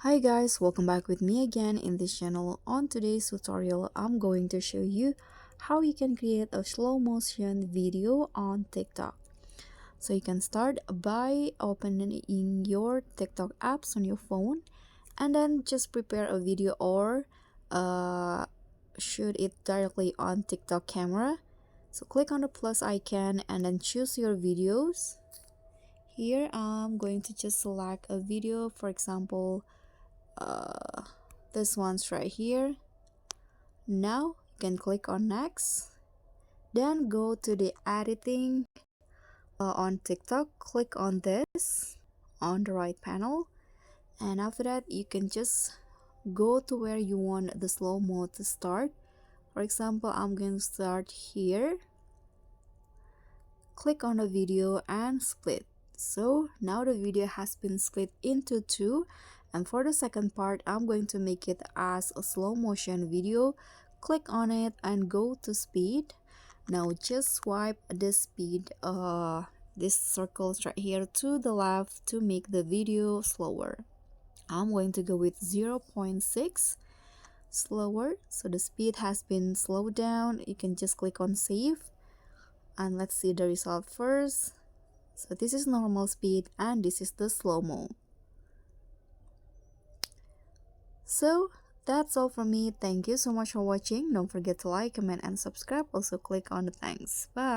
Hi guys, welcome back with me again in this channel. On today's tutorial, I'm going to show you how you can create a slow motion video on TikTok. So you can start by opening your TikTok apps on your phone and then just prepare a video or shoot it directly on TikTok camera. So click on the plus icon and then choose your videos. Here I'm going to just select a video, for example, uh, this one's right here. Now you can click on next, then go to the editing on TikTok, click on this on the right panel, and after that you can just go to where you want the slow mo to start. For example, I'm going to start here, click on the video and split. So now the video has been split into two, and for the second part I'm going to make it as a slow motion video. Click on it and go to speed. Now just swipe the speed these circles right here to the left to make the video slower. I'm going to go with 0.6 slower, so the speed has been slowed down. You can just click on save and let's see the result first. So this is normal speed and this is the slow-mo. So that's all from me. Thank you so much for watching. Don't forget to like, comment and subscribe. Also click on the thanks. Bye.